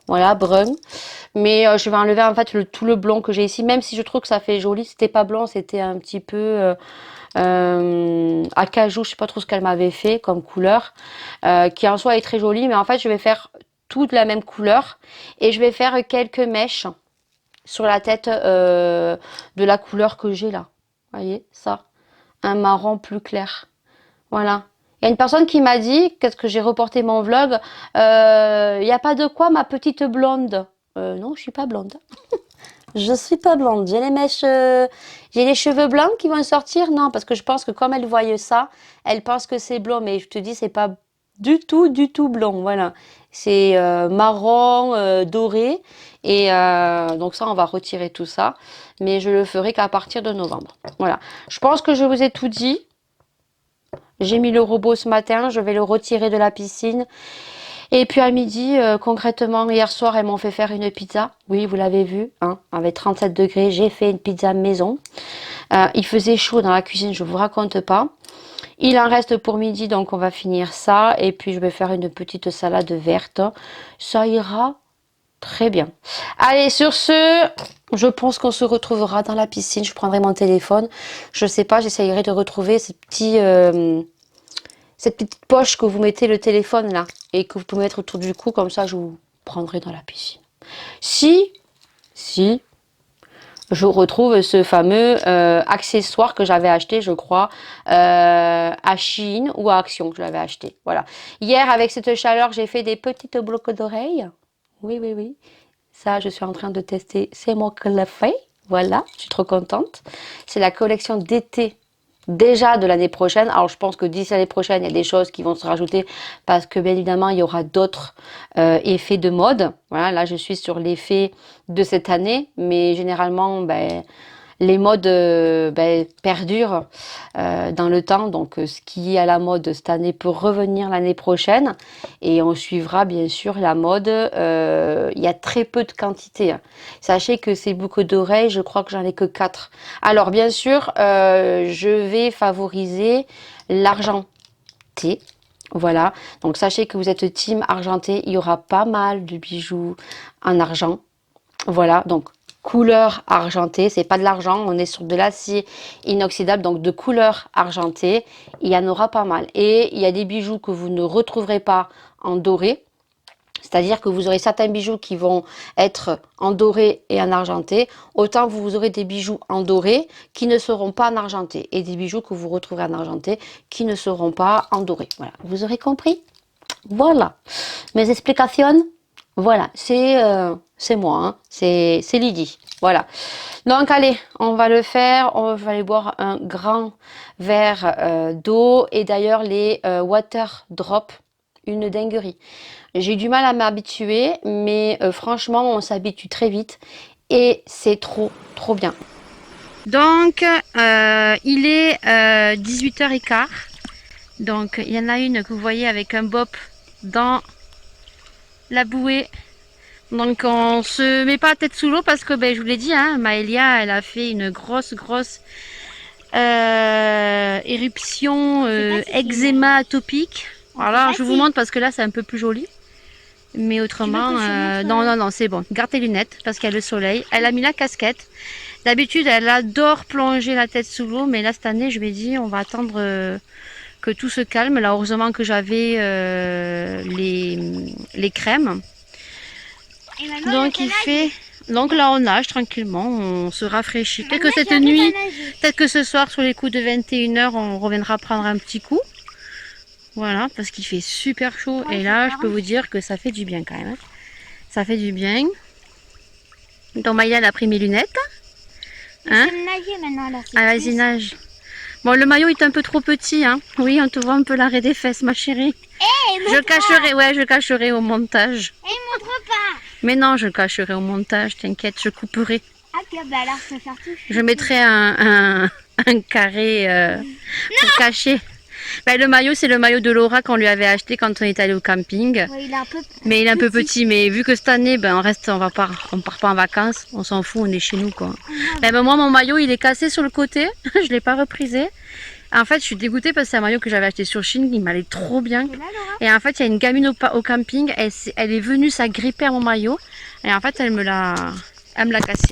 voilà, brun. Mais je vais enlever en fait tout le blond que j'ai ici, même si je trouve que ça fait joli. C'était pas blanc, c'était un petit peu acajou, je sais pas trop ce qu'elle m'avait fait comme couleur, qui en soi est très jolie. Mais en fait, je vais faire toute la même couleur et je vais faire quelques mèches sur la tête de la couleur que j'ai là. Vous voyez, ça, un marron plus clair. Voilà. Il y a une personne qui m'a dit, qu'est-ce que j'ai reporté mon vlog, il n'y a pas de quoi ma petite blonde. Non, je suis pas blonde. Je suis pas blonde. J'ai les mèches, j'ai les cheveux blancs qui vont sortir. Non, parce que je pense que comme elle voit ça, elle pense que c'est blond. Mais je te dis, c'est pas du tout blond. Voilà. C'est marron, doré. Et donc ça, on va retirer tout ça. Mais je le ferai qu'à partir de novembre. Voilà. Je pense que je vous ai tout dit. J'ai mis le robot ce matin, je vais le retirer de la piscine. Et puis à midi, concrètement, hier soir, elles m'ont fait faire une pizza. Oui, vous l'avez vu, hein, avec 37 degrés, j'ai fait une pizza maison. Il faisait chaud dans la cuisine, je vous raconte pas. Il en reste pour midi, donc on va finir ça. Et puis je vais faire une petite salade verte. Ça ira très bien. Allez, sur ce, je pense qu'on se retrouvera dans la piscine. Je prendrai mon téléphone. Je sais pas, j'essayerai de retrouver cette petite poche que vous mettez le téléphone là et que vous pouvez mettre autour du cou. Comme ça, je vous prendrai dans la piscine. Si je retrouve ce fameux accessoire que j'avais acheté, je crois, à Shein ou à Action que je l'avais acheté. Voilà. Hier, avec cette chaleur, j'ai fait des petites blocs d'oreilles. Oui, oui, oui. Ça, je suis en train de tester. C'est moi qui l'ai fait. Voilà, je suis trop contente. C'est la collection d'été déjà de l'année prochaine. Alors, je pense que d'ici l'année prochaine, il y a des choses qui vont se rajouter parce que, bien évidemment, il y aura d'autres effets de mode. Voilà, là, je suis sur l'effet de cette année, mais généralement, les modes perdurent dans le temps. Donc, ce qui est à la mode cette année peut revenir l'année prochaine. Et on suivra bien sûr la mode. Il y a très peu de quantité. Hein. Sachez que ces boucles d'oreilles, je crois que j'en ai que 4. Alors, bien sûr, je vais favoriser l'argenté. Voilà. Donc, sachez que vous êtes team argenté. Il y aura pas mal de bijoux en argent. Voilà. Donc, couleur argentée, c'est pas de l'argent, on est sur de l'acier inoxydable, donc de couleur argentée, il y en aura pas mal. Et il y a des bijoux que vous ne retrouverez pas en doré, c'est-à-dire que vous aurez certains bijoux qui vont être en doré et en argenté, autant vous aurez des bijoux en doré qui ne seront pas en argenté, et des bijoux que vous retrouverez en argenté qui ne seront pas en doré. Voilà, vous aurez compris? Voilà, mes explications. Voilà, c'est moi, hein. C'est Lydie. Voilà. Donc allez, on va le faire. On va aller boire un grand verre d'eau. Et d'ailleurs, les water drop, une dinguerie. J'ai du mal à m'habituer, mais franchement, on s'habitue très vite. Et c'est trop, trop bien. Donc, il est 18h15. Donc, il y en a une que vous voyez avec un bob dans la bouée. Donc, on se met pas la tête sous l'eau parce que, ben, je vous l'ai dit, hein, Maëlia, elle a fait une grosse éruption eczéma atopique. Voilà, je vous montre parce que là, c'est un peu plus joli. Mais autrement, non, c'est bon. Garde tes lunettes parce qu'il y a le soleil. Elle a mis la casquette. D'habitude, elle adore plonger la tête sous l'eau, mais là, cette année, je lui ai dit, on va attendre que tout se calme. Là, heureusement que j'avais les crèmes. Donc, il fait... Donc là, on nage tranquillement, on se rafraîchit. Peut-être que cette nuit, peut-être que ce soir, sur les coups de 21h, on reviendra prendre un petit coup. Voilà, parce qu'il fait super chaud. Et là, je peux vous dire que ça fait du bien quand même. Ça fait du bien. Donc, Maya, elle a pris mes lunettes. Hein? Je vais nager maintenant, là. Ah, vas-y, nage. Bon, le maillot est un peu trop petit, hein. Oui, on te voit un peu l'arrêt des fesses, ma chérie. Je le cacherai, ouais, je le cacherai au montage. Et montre pas. Mais non, je le cacherai au montage, t'inquiète, je couperai. Ah, bah alors, je vais faire tout. Je mettrai un carré pour cacher. Ben, le maillot, c'est le maillot de Laura qu'on lui avait acheté quand on est allé au camping. Ouais, il est un peu Mais il est un peu petit. Mais vu que cette année, ben, on part pas en vacances, on s'en fout, on est chez nous, quoi. Ben, moi, mon maillot, il est cassé sur le côté. Je l'ai pas reprisé. En fait, je suis dégoûtée parce que c'est un maillot que j'avais acheté sur Chine, il m'allait trop bien. là, Laura. Et en fait, il y a une gamine au camping, elle est venue s'agripper à mon maillot. Et en fait, elle me l'a cassé.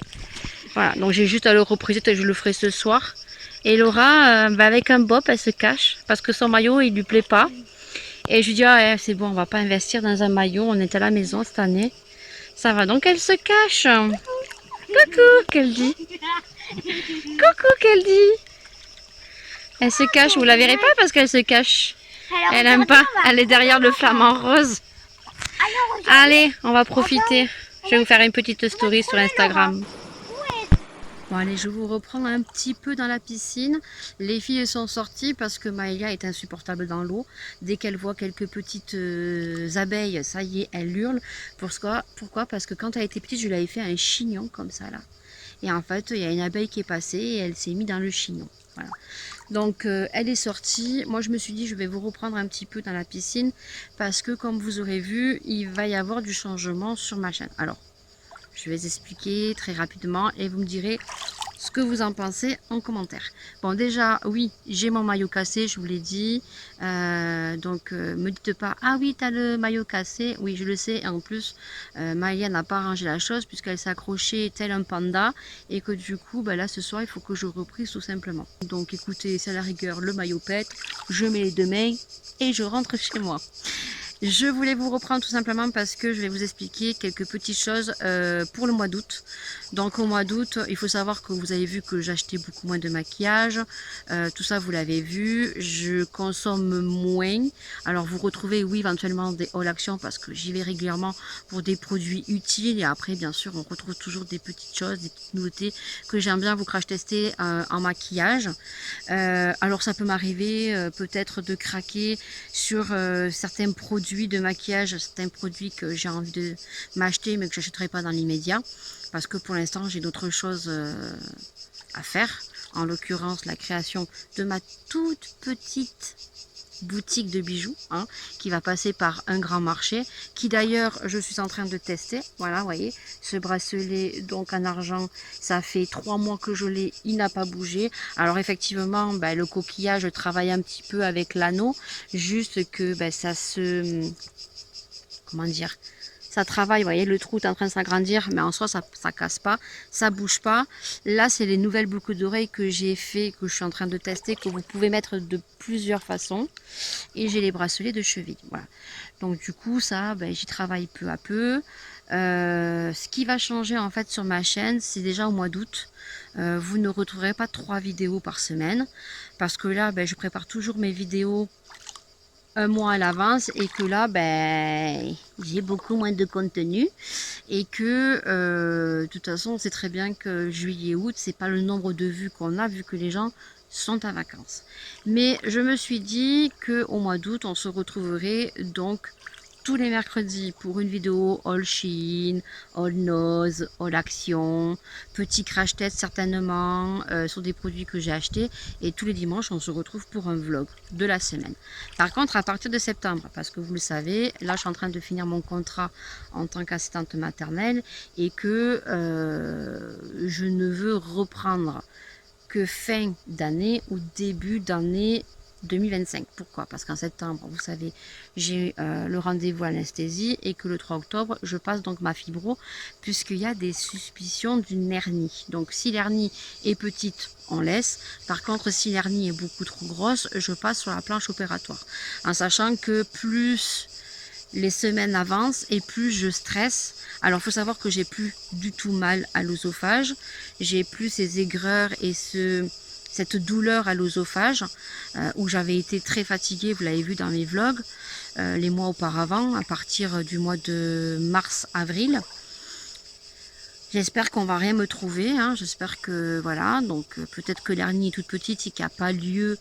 Voilà, donc j'ai juste à le repriser, je le ferai ce soir. Et Laura, avec un bob, elle se cache parce que son maillot, il lui plaît pas. Et je lui dis, ah, c'est bon, on va pas investir dans un maillot, on est à la maison cette année. Ça va, donc elle se cache. Coucou, qu'elle dit. Coucou, qu'elle dit. Elle se cache, vous la verrez pas parce qu'elle se cache. Alors, Elle aime pas, elle est derrière le flamant rose. Alors, Allez, on va profiter. Je vais vous faire une petite story sur Instagram. Bon allez, je vous reprends un petit peu dans la piscine. Les filles sont sorties parce que Maëlia est insupportable dans l'eau. Dès qu'elle voit quelques petites abeilles, ça y est, elle hurle. Pourquoi? Parce que quand elle était petite, je lui avais fait un chignon comme ça là. Et en fait, il y a une abeille qui est passée et elle s'est mise dans le chignon. Voilà. Donc elle est sortie. Moi je me suis dit je vais vous reprendre un petit peu dans la piscine parce que comme vous aurez vu, il va y avoir du changement sur ma chaîne. Alors, je vais expliquer très rapidement et vous me direz ce que vous en pensez en commentaire. Bon déjà, oui, j'ai mon maillot cassé, je vous l'ai dit. Me dites pas, ah oui, tu as le maillot cassé. Oui, je le sais. Et en plus, Maëlia n'a pas arrangé la chose puisqu'elle s'est accrochée tel un panda. Et que du coup, bah là, ce soir, il faut que je reprise tout simplement. Donc écoutez, c'est à la rigueur, le maillot pète. Je mets les deux mains et je rentre chez moi. Je voulais vous reprendre tout simplement parce que je vais vous expliquer quelques petites choses pour le mois d'août. Donc au mois d'août, il faut savoir que vous avez vu que j'achetais beaucoup moins de maquillage. Tout ça, vous l'avez vu. Je consomme moins. Alors vous retrouvez, oui, éventuellement des haul action parce que j'y vais régulièrement pour des produits utiles. Et après, bien sûr, on retrouve toujours des petites choses, des petites nouveautés que j'aime bien vous crash tester en maquillage. Alors ça peut m'arriver peut-être de craquer sur certains produits de maquillage, certains produits que j'ai envie de m'acheter mais que je n'achèterai pas dans l'immédiat parce que pour l'instant j'ai d'autres choses à faire, en l'occurrence la création de ma toute petite boutique de bijoux qui va passer par un grand marché qui d'ailleurs je suis en train de tester. Voilà, vous voyez ce bracelet donc en argent, ça fait 3 mois que je l'ai, il n'a pas bougé. Alors effectivement le coquillage, je travaille un petit peu avec l'anneau, juste que ça se, comment dire, ça travaille, vous voyez le trou est en train de s'agrandir, mais en soi ça casse pas, ça bouge pas. Là c'est les nouvelles boucles d'oreilles que j'ai fait, que je suis en train de tester, que vous pouvez mettre de plusieurs façons. Et j'ai les bracelets de cheville, voilà. Donc du coup ça j'y travaille peu à peu. Ce qui va changer en fait sur ma chaîne, c'est déjà au mois d'août. Vous ne retrouverez pas 3 vidéos par semaine parce que là je prépare toujours mes vidéos un mois à l'avance et que là j'ai beaucoup moins de contenu et que de toute façon on sait très bien que juillet août c'est pas le nombre de vues qu'on a vu que les gens sont en vacances. Mais je me suis dit que au mois d'août on se retrouverait donc tous les mercredis pour une vidéo All Shein, All Nose, All Action, petit crash test certainement sur des produits que j'ai achetés. Et tous les dimanches, on se retrouve pour un vlog de la semaine. Par contre, à partir de septembre, parce que vous le savez, là, je suis en train de finir mon contrat en tant qu'assistante maternelle et que je ne veux reprendre que fin d'année ou début d'année 2025. Pourquoi? Parce qu'en septembre, vous savez, j'ai le rendez-vous à l'anesthésie et que le 3 octobre, je passe donc ma fibro puisqu'il y a des suspicions d'une hernie. Donc si l'hernie est petite, on laisse. Par contre, si l'hernie est beaucoup trop grosse, je passe sur la planche opératoire. En sachant que plus les semaines avancent et plus je stresse. Alors, il faut savoir que j'ai plus du tout mal à l'œsophage. J'ai plus ces aigreurs et cette douleur à l'œsophage où j'avais été très fatiguée, vous l'avez vu dans mes vlogs, les mois auparavant, à partir du mois de mars-avril. J'espère qu'on va rien me trouver, hein. J'espère que voilà, donc peut-être que l'hernie est toute petite et qu'il n'y a pas lieu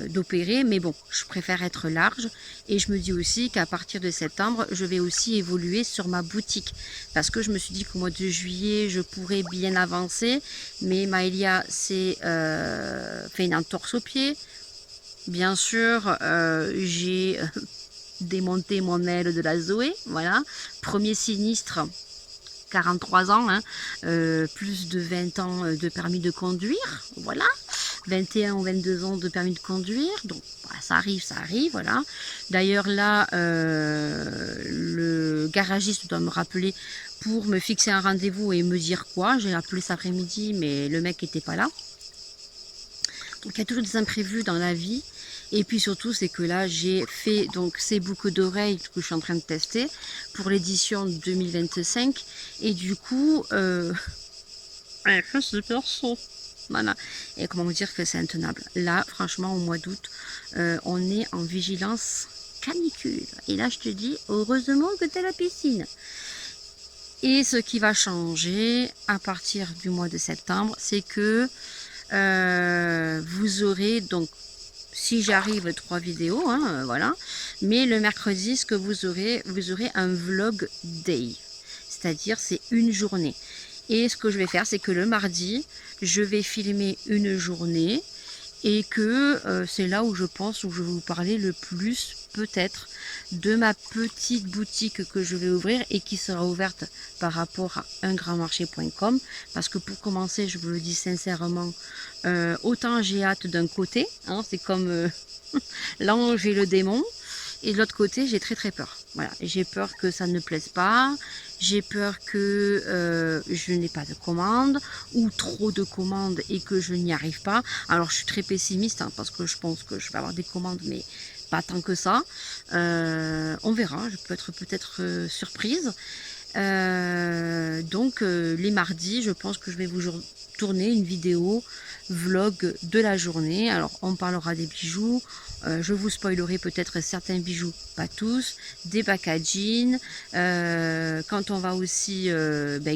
d'opérer, mais bon, je préfère être large et je me dis aussi qu'à partir de septembre, je vais aussi évoluer sur ma boutique parce que je me suis dit qu'au mois de juillet, je pourrais bien avancer, mais Maëlia s'est fait une entorse au pied. Bien sûr, j'ai démonté mon aile de la Zoé, voilà, premier sinistre. 43 ans, hein, plus de 20 ans de permis de conduire, voilà, 21 ou 22 ans de permis de conduire, donc bah, ça arrive, voilà. D'ailleurs là, le garagiste doit me rappeler pour me fixer un rendez-vous et me dire quoi. J'ai appelé cet après-midi, mais le mec n'était pas là. Donc il y a toujours des imprévus dans la vie. Et puis surtout, c'est que là, j'ai fait donc ces boucles d'oreilles que je suis en train de tester pour l'édition 2025. Et du coup, c'est super chaud. Voilà. Et comment vous dire que c'est intenable. Là, franchement, au mois d'août, on est en vigilance canicule. Et là, je te dis, heureusement que tu es à la piscine. Et ce qui va changer à partir du mois de septembre, c'est que vous aurez donc, si j'arrive, 3 vidéos, hein, voilà. Mais le mercredi, ce que vous aurez un vlog day. C'est-à-dire, c'est une journée. Et ce que je vais faire, c'est que le mardi, je vais filmer une journée. Et que c'est là où je pense, où je vais vous parler le plus, peut-être, de ma petite boutique que je vais ouvrir et qui sera ouverte par rapport à ungrandmarché.com. Parce que pour commencer, je vous le dis sincèrement, autant j'ai hâte d'un côté, hein, c'est comme l'ange et le démon. Et de l'autre côté, j'ai très peur. Voilà, j'ai peur que ça ne plaise pas. J'ai peur que je n'ai pas de commandes ou trop de commandes et que je n'y arrive pas. Alors, je suis très pessimiste hein, parce que je pense que je vais avoir des commandes, mais pas tant que ça. On verra. Je peux être peut-être surprise. Donc, les mardis, je pense que je vais vous tourner une vidéo vlog de la journée. Alors, on parlera des bijoux. Je vous spoilerai peut-être certains bijoux, pas tous, des packaging, quand on va aussi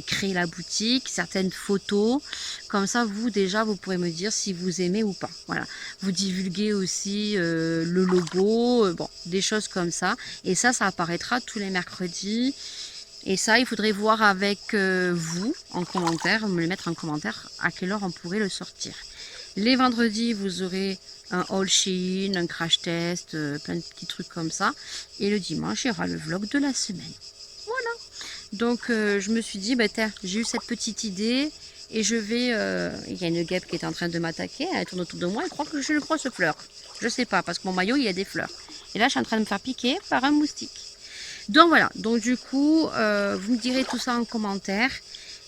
créer la boutique, certaines photos, comme ça vous déjà vous pourrez me dire si vous aimez ou pas. Voilà, vous divulguez aussi le logo, bon, des choses comme ça, et ça apparaîtra tous les mercredis. Et ça, il faudrait voir avec vous en commentaire, me le mettre en commentaire à quelle heure on pourrait le sortir. Les vendredis, vous aurez un haul Shein, un crash test, plein de petits trucs comme ça. Et le dimanche, il y aura le vlog de la semaine. Voilà. Donc, je me suis dit, bah, j'ai eu cette petite idée et je vais... il y a une guêpe qui est en train de m'attaquer, elle tourne autour de moi, elle croit que je suis une grosse fleur. Je sais pas, parce que mon maillot, il y a des fleurs. Et là, je suis en train de me faire piquer par un moustique. Donc, voilà. Donc, du coup, vous me direz tout ça en commentaire.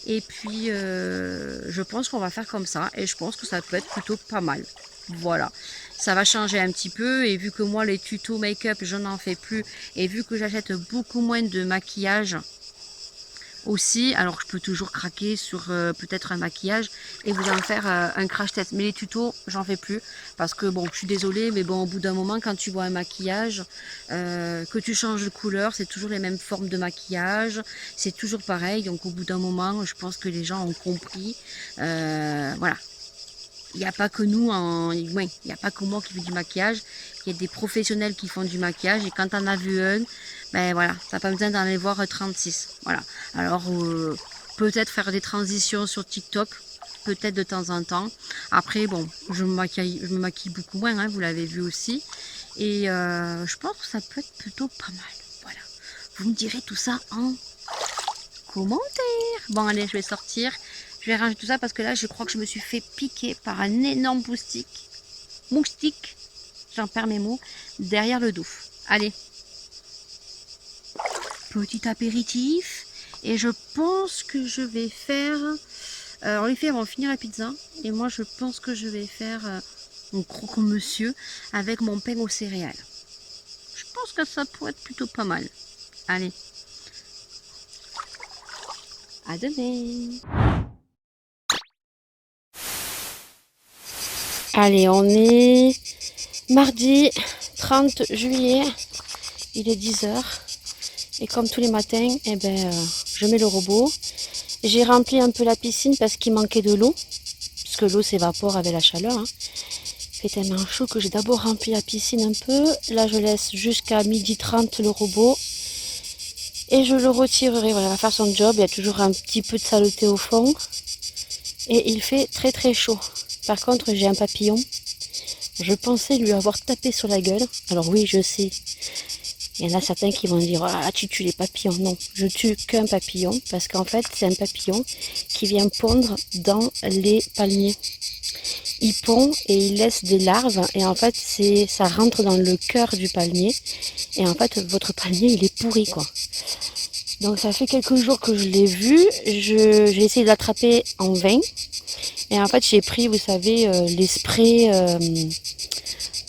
Et puis, je pense qu'on va faire comme ça. Et je pense que ça peut être plutôt pas mal. Voilà. Ça va changer un petit peu. Et vu que moi, les tutos make-up, je n'en fais plus. Et vu que j'achète beaucoup moins de maquillage aussi. Alors, je peux toujours craquer sur peut-être un maquillage et vous en faire un crash test. Mais les tutos, j'en fais plus. Parce que, bon, je suis désolée. Mais bon, au bout d'un moment, quand tu vois un maquillage, que tu changes de couleur, c'est toujours les mêmes formes de maquillage. C'est toujours pareil. Donc, au bout d'un moment, je pense que les gens ont compris. Voilà. il n'y a pas que nous, ouais, il n'y a pas que moi qui fais du maquillage. Il y a des professionnels qui font du maquillage. Et quand on a vu un, ben voilà, t'as pas besoin d'en aller voir 36. Voilà. Alors, peut-être faire des transitions sur TikTok, peut-être de temps en temps. Après, bon, je me maquille beaucoup moins, hein, vous l'avez vu aussi. Et je pense que ça peut être plutôt pas mal. Voilà. Vous me direz tout ça en commentaire. Bon, allez, je vais sortir. Je vais ranger tout ça parce que là, je crois que je me suis fait piquer par un énorme moustique, j'en perds mes mots, derrière le dos. Allez. Petit apéritif. Et je pense que je vais faire... en effet, on va finir la pizza. Et moi, je pense que je vais faire mon croque-monsieur avec mon pain aux céréales. Je pense que ça pourrait être plutôt pas mal. Allez. À demain. Allez, on est mardi 30 juillet. Il est 10h. Et comme tous les matins, eh ben, je mets le robot. J'ai rempli un peu la piscine parce qu'il manquait de l'eau. Parce que l'eau s'évapore avec la chaleur. Hein. Il fait tellement chaud que j'ai d'abord rempli la piscine un peu. Là, je laisse jusqu'à 12h30 le robot. Et je le retirerai. Voilà, il va faire son job. Il y a toujours un petit peu de saleté au fond. Et il fait très très chaud. Par contre, j'ai un papillon. Je pensais lui avoir tapé sur la gueule. Alors oui, je sais. Il y en a certains qui vont dire « Ah, tu tues les papillons ». Non, je tue qu'un papillon. Parce qu'en fait, c'est un papillon qui vient pondre dans les palmiers. Il pond et il laisse des larves. Et en fait, ça rentre dans le cœur du palmier. Et en fait, votre palmier, il est pourri, quoi. Donc ça fait quelques jours que je l'ai vu. J'ai essayé de l'attraper en vain. Et en fait, j'ai pris, vous savez, les sprays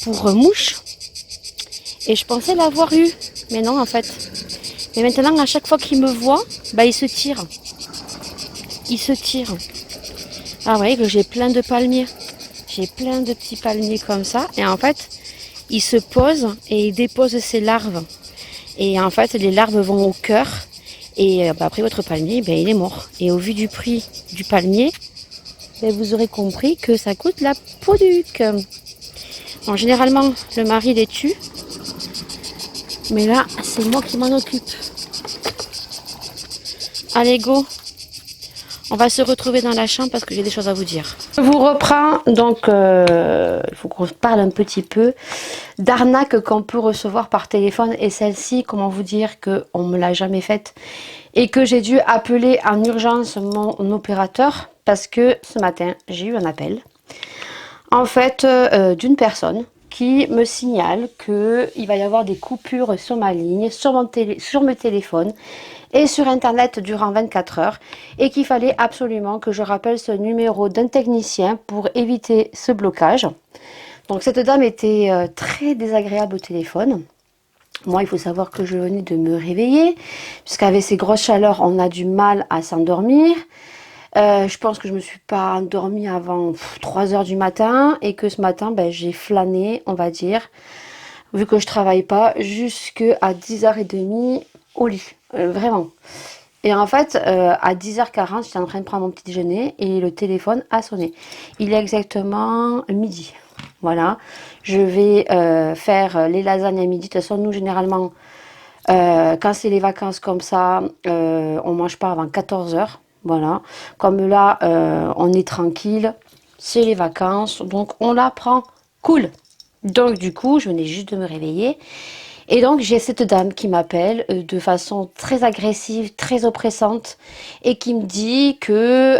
pour mouches. Et je pensais l'avoir eu. Mais non, en fait. Mais maintenant, à chaque fois qu'il me voit, bah, il se tire. Il se tire. Ah, vous voyez que j'ai plein de palmiers. J'ai plein de petits palmiers comme ça. Et en fait, il se pose et il dépose ses larves. Et en fait, les larves vont au cœur. Et bah, après, votre palmier, ben, il est mort. Et au vu du prix du palmier, ben, vous aurez compris que ça coûte la peau du cul. Bon, généralement, le mari les tue. Mais là, c'est moi qui m'en occupe. Allez, go. On va se retrouver dans la chambre parce que j'ai des choses à vous dire. Je vous reprends. Donc, il faut qu'on parle un petit peu d'arnaque qu'on peut recevoir par téléphone. Et celle-ci, comment vous dire qu'on ne me l'a jamais faite. Et que j'ai dû appeler en urgence mon opérateur. Parce que ce matin, j'ai eu un appel. En fait, d'une personne qui me signale qu'il va y avoir des coupures sur ma ligne, sur mon téléphone et sur internet durant 24 heures et qu'il fallait absolument que je rappelle ce numéro d'un technicien pour éviter ce blocage. Donc cette dame était très désagréable au téléphone. Moi, il faut savoir que je venais de me réveiller puisqu'avec ces grosses chaleurs, on a du mal à s'endormir. Je pense que je me suis pas endormie avant 3 heures du matin et que ce matin, ben, j'ai flâné, on va dire, vu que je travaille pas, jusqu'à 10h30 au lit, vraiment. Et en fait, à 10h40, j'étais en train de prendre mon petit déjeuner et le téléphone a sonné. Il est exactement midi. Voilà, je vais faire les lasagnes à midi. De toute façon, nous, généralement, quand c'est les vacances comme ça, on mange pas avant 14h. Voilà, comme là, on est tranquille, c'est les vacances, donc on la prend cool. Donc du coup, je venais juste de me réveiller. Et donc j'ai cette dame qui m'appelle de façon très agressive, très oppressante, et qui me dit que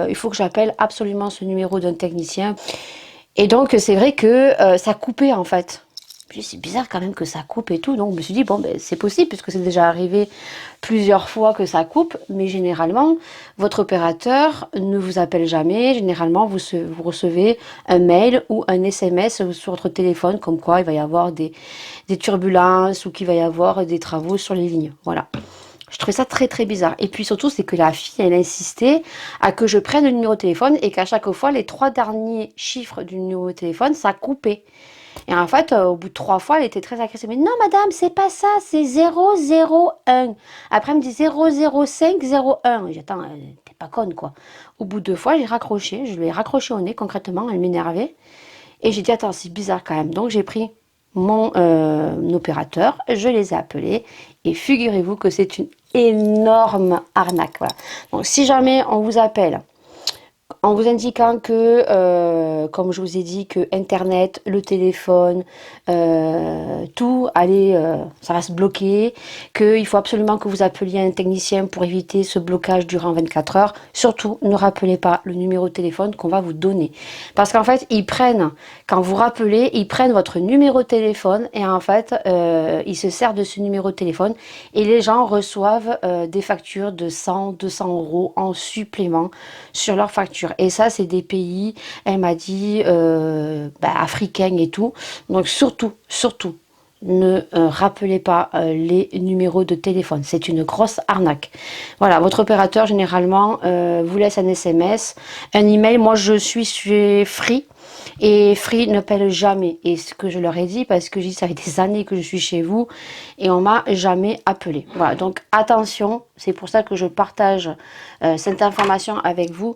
il faut que j'appelle absolument ce numéro d'un technicien. Et donc c'est vrai que ça coupait en fait. C'est bizarre quand même que ça coupe et tout, donc je me suis dit bon ben c'est possible puisque c'est déjà arrivé plusieurs fois que ça coupe, mais généralement votre opérateur ne vous appelle jamais. Généralement vous recevez un mail ou un SMS sur votre téléphone comme quoi il va y avoir des turbulences ou qu'il va y avoir des travaux sur les lignes. Voilà. Je trouvais ça très très bizarre. Et puis surtout, c'est que la fille, elle insistait à que je prenne le numéro de téléphone et qu'à chaque fois, les 3 derniers chiffres du numéro de téléphone, ça coupait. Et en fait, au bout de 3 fois, elle était très agressive. Mais non, madame, c'est pas ça, c'est 001. Après, elle me dit 00501. J'ai dit, attends, t'es pas conne, quoi. Au bout de 2 fois, j'ai raccroché. Je lui ai raccroché au nez, concrètement. Elle m'énervait. Et j'ai dit, attends, c'est bizarre quand même. Donc, j'ai pris mon opérateur, je les ai appelés. Et figurez-vous que c'est une énorme arnaque. Voilà. Donc, si jamais on vous appelle en vous indiquant que, comme je vous ai dit, que Internet, le téléphone, tout, allez, ça va se bloquer, qu'il faut absolument que vous appeliez un technicien pour éviter ce blocage durant 24 heures. Surtout, ne rappelez pas le numéro de téléphone qu'on va vous donner. Parce qu'en fait, ils prennent, quand vous rappelez, ils prennent votre numéro de téléphone et en fait, ils se servent de ce numéro de téléphone et les gens reçoivent des factures de 100, 200 euros en supplément sur leur facture. Et ça, c'est des pays, elle m'a dit, africains et tout. Donc surtout, surtout, ne rappelez pas les numéros de téléphone. C'est une grosse arnaque. Voilà, votre opérateur, généralement, vous laisse un SMS, un email. Moi, je suis chez Free. Et Free ne paie jamais. Et ce que je leur ai dit, parce que je dis ça fait des années que je suis chez vous et on m'a jamais appelé. Voilà, donc attention, c'est pour ça que je partage cette information avec vous.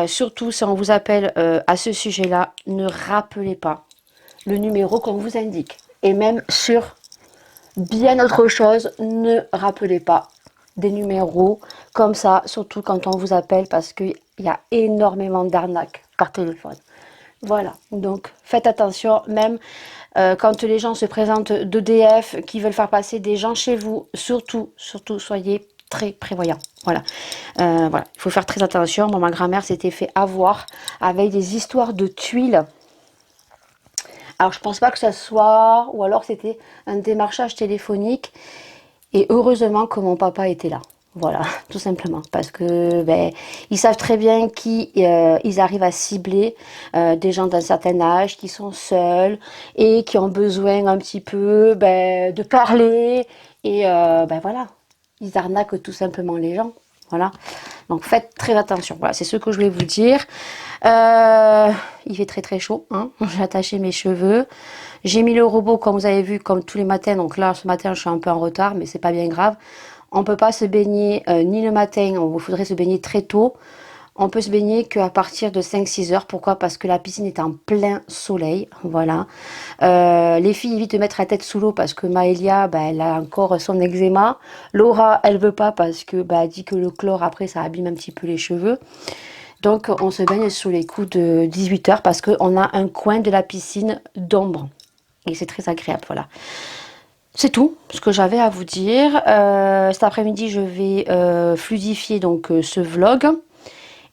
Surtout si on vous appelle à ce sujet-là, ne rappelez pas le numéro qu'on vous indique. Et même sur bien autre chose, ne rappelez pas des numéros comme ça, surtout quand on vous appelle parce qu'il y a énormément d'arnaques par téléphone. Voilà, donc faites attention, même quand les gens se présentent d'EDF, qui veulent faire passer des gens chez vous, surtout, soyez très prévoyants. Voilà, voilà, il faut faire très attention. Moi, ma grand-mère s'était fait avoir avec des histoires de tuiles. Alors, je pense pas que ça soit, ou alors c'était un démarchage téléphonique. Et heureusement que mon papa était là. Voilà, tout simplement. Parce que ils savent très bien qu'ils arrivent à cibler des gens d'un certain âge qui sont seuls et qui ont besoin un petit peu de parler. Et voilà, ils arnaquent tout simplement les gens. Voilà. Donc faites très attention. Voilà, c'est ce que je voulais vous dire. Il fait très très chaud. Hein. J'ai attaché mes cheveux. J'ai mis le robot, comme vous avez vu, comme tous les matins. Donc là, ce matin, je suis un peu en retard, mais c'est pas bien grave. On ne peut pas se baigner ni le matin, il faudrait se baigner très tôt. On peut se baigner qu'à partir de 5-6 heures. Pourquoi? Parce que la piscine est en plein soleil. Voilà. Les filles évitent de mettre la tête sous l'eau parce que Maëlia, elle a encore son eczéma. Laura, elle veut pas parce que elle dit que le chlore, après, ça abîme un petit peu les cheveux. Donc, on se baigne sous les coups de 18 heures parce qu'on a un coin de la piscine d'ombre. Et c'est très agréable, voilà. C'est tout ce que j'avais à vous dire. Cet après-midi, je vais fluidifier donc ce vlog.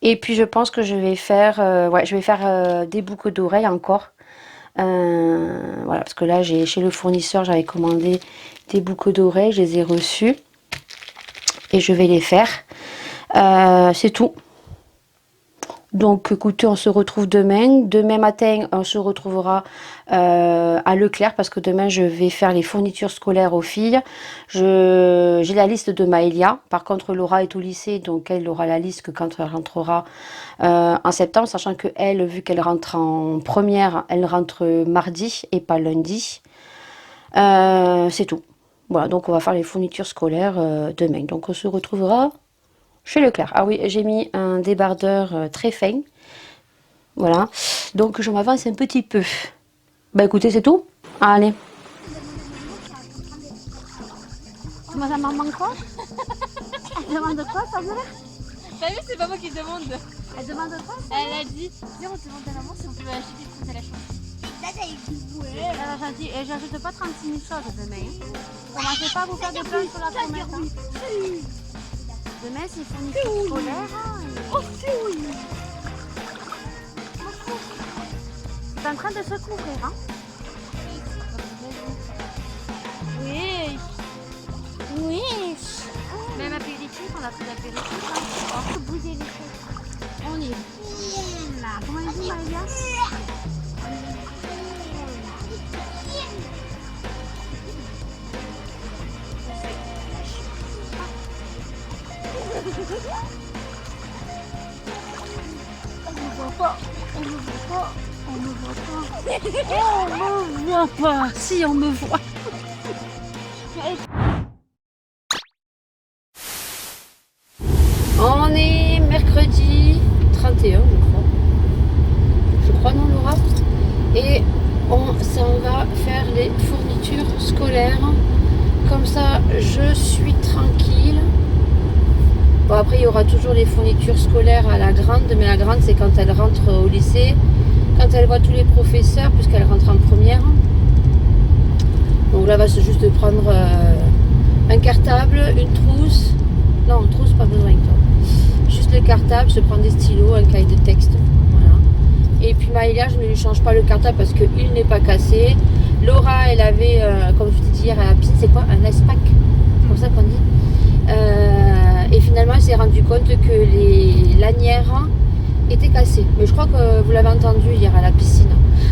Et puis, je pense que je vais faire, des boucles d'oreilles encore. Voilà, parce que là, chez le fournisseur, j'avais commandé des boucles d'oreilles. Je les ai reçues. Et je vais les faire. C'est tout. Donc écoutez, on se retrouve demain. Demain matin, on se retrouvera à Leclerc parce que demain, je vais faire les fournitures scolaires aux filles. J'ai la liste de Maëlia. Par contre, Laura est au lycée, donc elle aura la liste que quand elle rentrera en septembre, sachant que elle, vu qu'elle rentre en première, elle rentre mardi et pas lundi. C'est tout. Voilà, donc on va faire les fournitures scolaires demain. Donc on se retrouvera chez Leclerc. Ah oui, j'ai mis un débardeur très fin. Voilà. Donc je m'avance un petit peu. Bah écoutez, c'est tout. Allez. Tu demandes à maman quoi? Elle demande quoi, ça veut dire? T'as vu, c'est pas moi qui demande. Elle demande quoi? Elle a dit, Viens, on te demande à maman si on peut acheter des trucs à la chambre. Là, t'as dit Elle a dit, et j'ajoute pas 36 000 choses demain. Commencez pas à vous faire des plans sur la comète. Hein. Demain, c'est fourniture scolaire. Oh, oui. C'est en train de se couvrir. Hein. Oui. Oui. Même apéritif, on a pris l'apéritif. Hein. On peut bouger les choses. On est bien là. Comment elle dit, Maëlia? On ne voit pas. On ne voit pas. On me voit pas. On me voit pas. Si, on me voit. On est mercredi 31, je crois non Laura, et on s'en va faire les fournitures scolaires, comme ça je suis tranquille. Bon, après il y aura toujours les fournitures scolaires à la grande, mais la grande c'est quand elle rentre au lycée, quand elle voit tous les professeurs, puisqu'elle rentre en première. Donc là va se juste prendre un cartable, une trousse, non trousse pas besoin toi. Juste le cartable, se prendre des stylos, un cahier de texte. Voilà. Et puis Maëlia, je ne lui change pas le cartable parce qu'il n'est pas cassé. Laura, elle avait, comme je t'ai dit hier à la piscine, c'est quoi? Un ice pack, comme ça qu'on dit. Et finalement, elle s'est rendue compte que les lanières étaient cassées. Mais je crois que vous l'avez entendu hier à la piscine.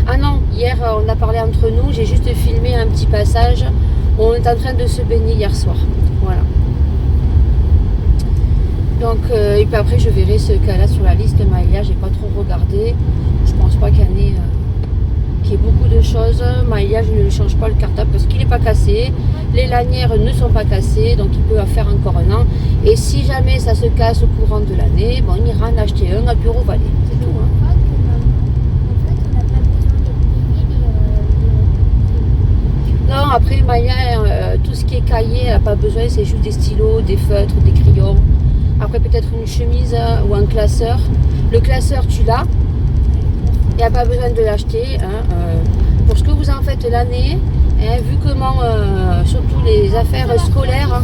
Ah non, hier, on a parlé entre nous. J'ai juste filmé un petit passage où on est en train de se baigner hier soir. Voilà. Donc, et puis après, je verrai ce qu'elle a sur la liste Maëlia. J'ai pas trop regardé. Je pense pas qu'il y ait beaucoup de choses. Maëlia, je ne lui change pas le cartable parce qu'il n'est pas cassé. Les lanières ne sont pas cassées, donc il peut faire encore un an. Et si jamais ça se casse au courant de l'année, bon, on ira en acheter un à Bureau Vallée. C'est tout. Hein. Non, après Maëlia, tout ce qui est cahier, elle n'a pas besoin. C'est juste des stylos, des feutres, des crayons. Après peut-être une chemise ou un classeur. Le classeur tu l'as. Il n'y a pas besoin de l'acheter. Hein. Pour ce que vous en faites l'année, hein, vu comment, surtout les affaires scolaires,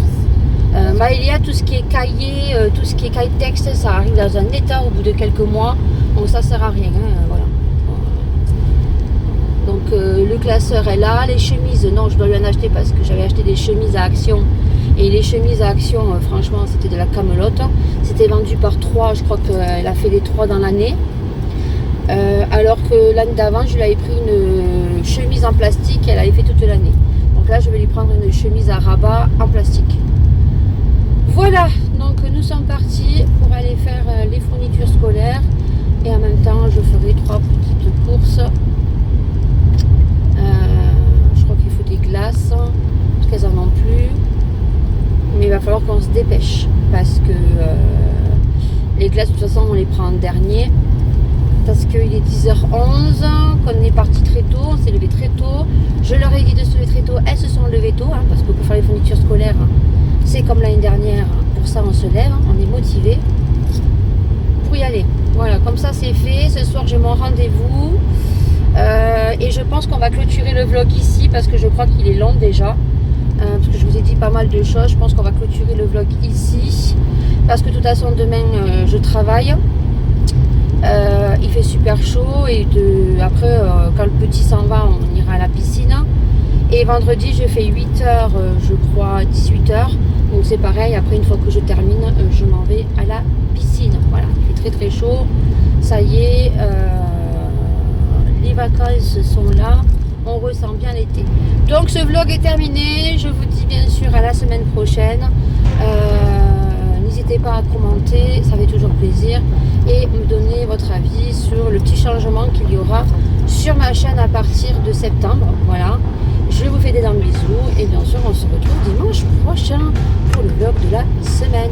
Maëlia, tout ce qui est cahier, tout ce qui est cahier de texte, ça arrive dans un état au bout de quelques mois. Donc ça sert à rien. Hein, voilà. Donc le classeur est là. Les chemises, non, je dois lui en acheter parce que j'avais acheté des chemises à Action. Et les chemises à Action, franchement, c'était de la camelote. C'était vendu par 3, je crois qu'elle a fait les 3 dans l'année. Alors que l'année d'avant, je lui avais pris une chemise en plastique, elle avait fait toute l'année. Donc là, je vais lui prendre une chemise à rabat en plastique. Voilà, donc nous sommes partis pour aller faire les fournitures scolaires. Et en même temps, je ferai 3 petites courses. Je crois qu'il faut des glaces, parce qu'elles en ont plus. Mais il va falloir qu'on se dépêche parce que les glaces de toute façon on les prend en dernier parce qu'il est 10h11, qu'on est parti très tôt, on s'est levé très tôt. Je leur ai dit de se lever très tôt, elles se sont levées tôt hein, parce que pour faire les fournitures scolaires c'est comme l'année dernière, pour ça on se lève, on est motivé pour y aller. Voilà, comme ça c'est fait, ce soir j'ai mon rendez-vous et je pense qu'on va clôturer le vlog ici parce que je crois qu'il est long déjà. Parce que je vous ai dit pas mal de choses. Je pense qu'on va clôturer le vlog ici parce que de toute façon demain je travaille. Il fait super chaud et après quand le petit s'en va on ira à la piscine et vendredi je fais 8h je crois 18h, donc c'est pareil, après une fois que je termine je m'en vais à la piscine. Voilà, il fait très très chaud, ça y est, les vacances sont là. On ressent bien l'été. Donc ce vlog est terminé. Je vous dis bien sûr à la semaine prochaine. N'hésitez pas à commenter, ça fait toujours plaisir. Et me donner votre avis sur le petit changement qu'il y aura sur ma chaîne à partir de septembre. Voilà. Je vous fais d'énormes bisous. Et bien sûr on se retrouve dimanche prochain pour le vlog de la semaine.